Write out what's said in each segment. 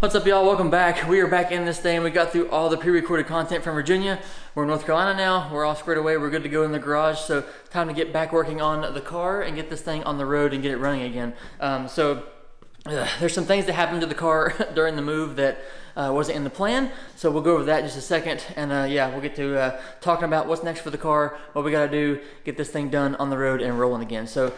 What's up, y'all? Welcome back. We are back in this thing. We got through all the pre-recorded content from Virginia. We're in North Carolina now. We're all squared away. We're good to go in the garage. So time to get back working on the car and get this thing on the road and get it running again. There's some things that happened to the car during the move that wasn't in the plan. So we'll go over that in just a second. And we'll get to talking about what's next for the car, what we got to do, get this thing done on the road and rolling again. So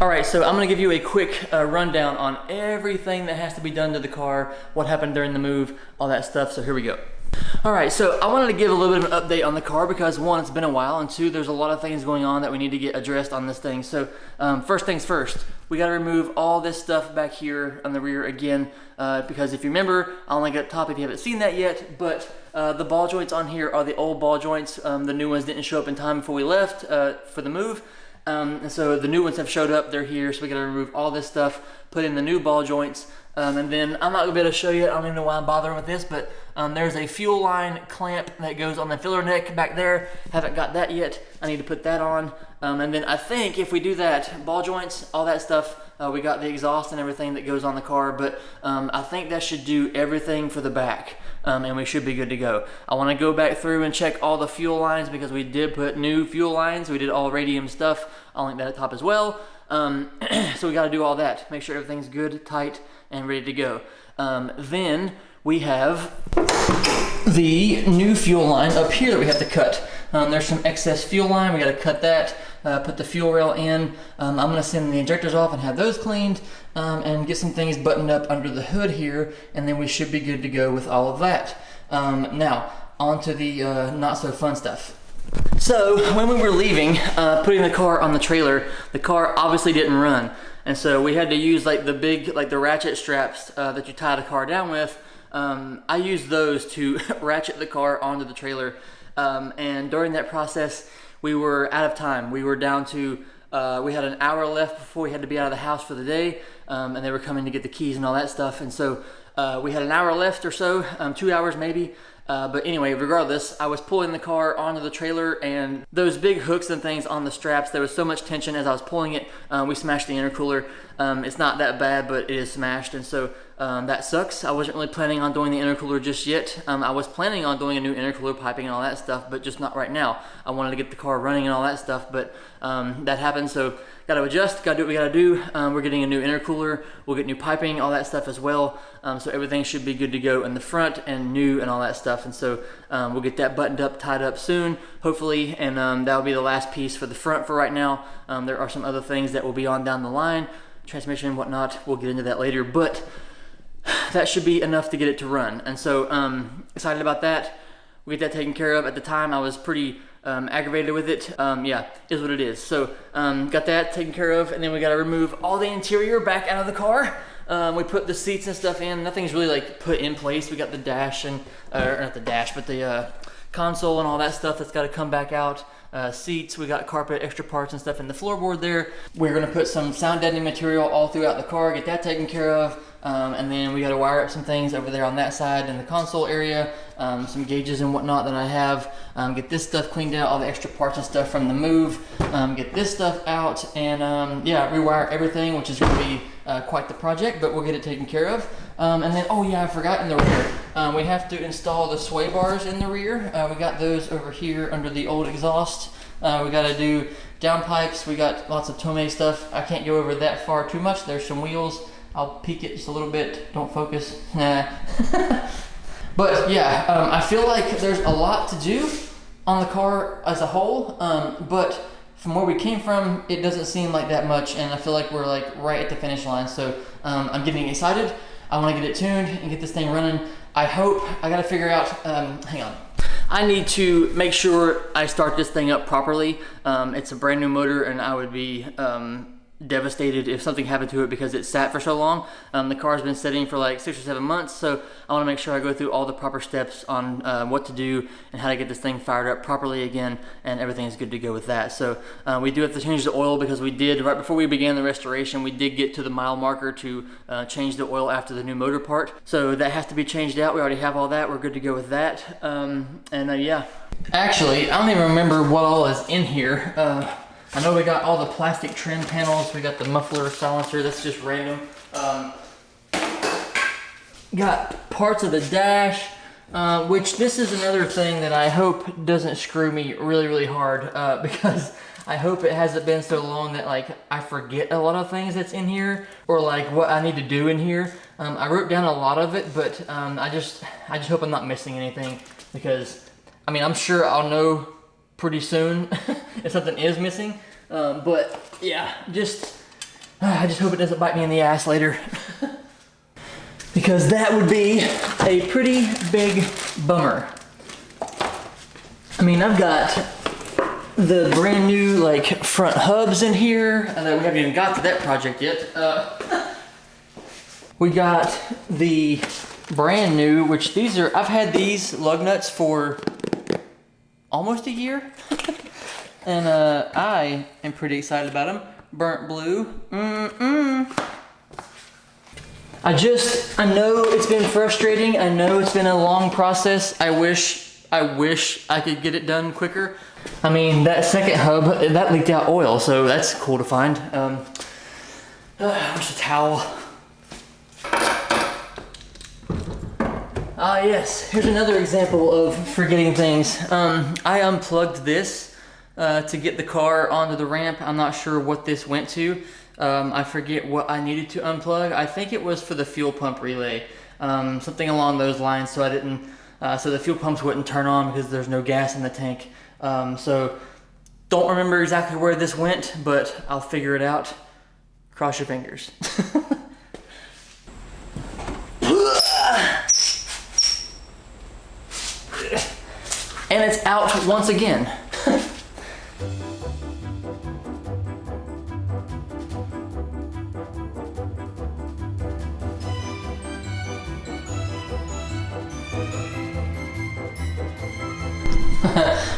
All right, so I'm gonna give you a quick rundown on everything that has to be done to the car, what happened during the move, all that stuff, so here we go. All right, so I wanted to give a little bit of an update on the car because one, it's been a while, and two, there's a lot of things going on that we need to get addressed on this thing. So first things first, we gotta remove all this stuff back here on the rear again, because if you remember, I'll link it up top if you haven't seen that yet, but the ball joints on here are the old ball joints. The new ones didn't show up in time before we left for the move. And so the new ones have showed up, they're here, so we gotta remove all this stuff, put in the new ball joints, and then I'm not gonna be able to show you, I don't even know why I'm bothering with this, but there's a fuel line clamp that goes on the filler neck back there. Haven't got that yet, I need to put that on. And then I think if we do that, ball joints, all that stuff, we got the exhaust and everything that goes on the car, but I think that should do everything for the back. And we should be good to go. I want to go back through and check all the fuel lines because we did put new fuel lines. We did all radium stuff. I'll link that at top as well. So we got to do all that. Make sure everything's good, tight, and ready to go. Then we have the new fuel line up here that we have to cut. There's some excess fuel line. We got to cut that. Put the fuel rail in. I'm gonna send the injectors off and have those cleaned and get some things buttoned up under the hood here, and then we should be good to go with all of that. Now, on to the not so fun stuff. So when we were leaving, putting the car on the trailer, the car obviously didn't run. And so we had to use like the big, like the ratchet straps that you tie the car down with. I used those to ratchet the car onto the trailer. And during that process, we were out of time. We were down to, we had an hour left before we had to be out of the house for the day, and they were coming to get the keys and all that stuff. And so we had an hour left or so, 2 hours maybe. But anyway, regardless, I was pulling the car onto the trailer, and those big hooks and things on the straps, there was so much tension as I was pulling it, we smashed the intercooler. It's not that bad, but it is smashed, and so that sucks. I wasn't really planning on doing the intercooler just yet. I was planning on doing a new intercooler piping and all that stuff, but just not right now. I wanted to get the car running and all that stuff, but that happened, so gotta adjust, gotta do what we gotta do. We're getting a new intercooler, we'll get new piping, all that stuff as well. So everything should be good to go in the front and new and all that stuff. And so we'll get that buttoned up, tied up soon, hopefully, and that'll be the last piece for the front for right now. There are some other things that will be on down the line, transmission and whatnot, we'll get into that later, but that should be enough to get it to run. And so excited about that. We get that taken care of. At the time I was pretty aggravated with it. Is what it is. So got that taken care of, and then we got to remove all the interior back out of the car. We put the seats and stuff in. Nothing's really like put in place. We got the dash and or not the dash, but the console and all that stuff that's got to come back out. Seats, we got carpet, extra parts and stuff in the floorboard there. We're gonna put some sound deadening material all throughout the car, get that taken care of. And then we got to wire up some things over there on that side in the console area, some gauges and whatnot that I have. Get this stuff cleaned out, all the extra parts and stuff from the move. Get this stuff out and rewire everything, which is going to be quite the project, but we'll get it taken care of. And then, I forgot in the rear, we have to install the sway bars in the rear. We got those over here under the old exhaust. We got to do downpipes. We got lots of Tomei stuff. I can't go over that far too much. There's some wheels. I'll peek it just a little bit, don't focus. But yeah, I feel like there's a lot to do on the car as a whole, but from where we came from, it doesn't seem like that much, and I feel like we're like right at the finish line, so I'm getting excited. I want to get it tuned and get this thing running. I hope, I gotta figure out, hang on. I need to make sure I start this thing up properly. It's a brand new motor, and I would be devastated if something happened to it because it sat for so long. The car's been sitting for like 6 or 7 months, so I want to make sure I go through all the proper steps on what to do and how to get this thing fired up properly again, and everything is good to go with that. So we do have to change the oil because we did, right before we began the restoration, we did get to the mile marker to change the oil after the new motor part. So that has to be changed out. We already have all that. We're good to go with that. Actually, I don't even remember what all is in here. I know we got all the plastic trim panels. We got the muffler silencer. That's just random. Got parts of the dash, which this is another thing that I hope doesn't screw me really, really hard, because I hope it hasn't been so long that like I forget a lot of things that's in here, or like what I need to do in here. I wrote down a lot of it, but I just hope I'm not missing anything, because I mean, I'm sure I'll know pretty soon if something is missing. But yeah, I just hope it doesn't bite me in the ass later. Because that would be a pretty big bummer. I mean, I've got the brand new like front hubs in here, and we haven't even got to that project yet. We got the brand new, which these are, I've had these lug nuts for almost a year. And I am pretty excited about them. Burnt blue. I know it's been frustrating. I know it's been a long process. I wish I could get it done quicker. I mean, that second hub, that leaked out oil, so that's cool to find. Where's the towel? Ah, yes, here's another example of forgetting things. I unplugged this to get the car onto the ramp. I'm not sure what this went to. I forget what I needed to unplug. I think it was for the fuel pump relay, something along those lines. So I didn't, so the fuel pumps wouldn't turn on because there's no gas in the tank. So don't remember exactly where this went, but I'll figure it out. Cross your fingers. And it's out once again.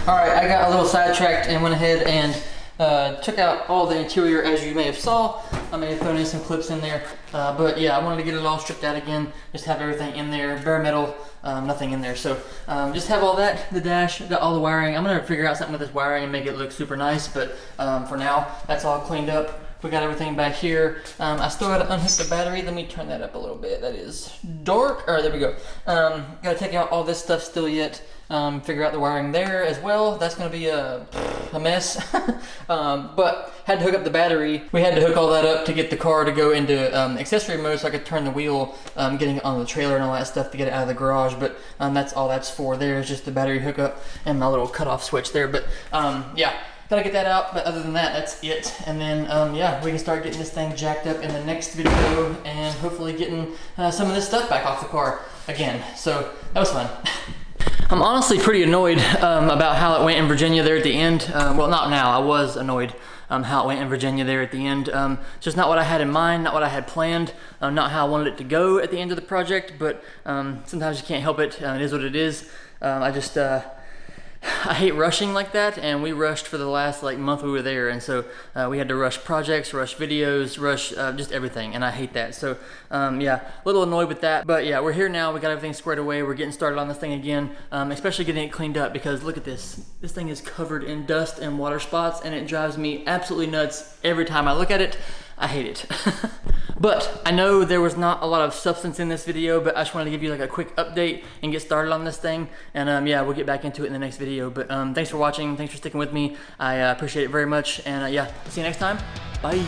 Alright, I got a little sidetracked and went ahead and took out all the interior, as you may have saw. I may have thrown in some clips in there, but yeah, I wanted to get it all stripped out again, just have everything in there, bare metal, nothing in there. So just have all that, the dash, got all the wiring. I'm gonna figure out something with this wiring and make it look super nice, but for now, that's all cleaned up. We got everything back here. I still gotta unhook the battery. Let me turn that up a little bit. That is dark. All right, there we go. Gotta take out all this stuff still yet. Figure out the wiring there as well. That's gonna be a mess. But had to hook up the battery. We had to hook all that up to get the car to go into accessory mode so I could turn the wheel, getting it on the trailer and all that stuff to get it out of the garage. But that's all that's for. There is just the battery hookup and my little cutoff switch there. But yeah. Gotta get that out, but other than that, that's it. And then, yeah, we can start getting this thing jacked up in the next video and hopefully getting some of this stuff back off the car again. So that was fun. I'm honestly pretty annoyed about how it went in Virginia there at the end. Well, not now, I was annoyed how it went in Virginia there at the end. Just not what I had in mind, not what I had planned, not how I wanted it to go at the end of the project, but sometimes you can't help it. It is what it is. I hate rushing like that, and we rushed for the last like month we were there, and so we had to rush projects, rush videos, rush just everything, and I hate that. So yeah, a little annoyed with that, but yeah, we're here now. We got everything squared away. We're getting started on this thing again, especially getting it cleaned up, because look at this. This thing is covered in dust and water spots, and it drives me absolutely nuts every time I look at it. I hate it. But I know there was not a lot of substance in this video, but I just wanted to give you like a quick update and get started on this thing. And yeah, we'll get back into it in the next video. But thanks for watching. Thanks for sticking with me. I appreciate it very much. And yeah, see you next time. Bye.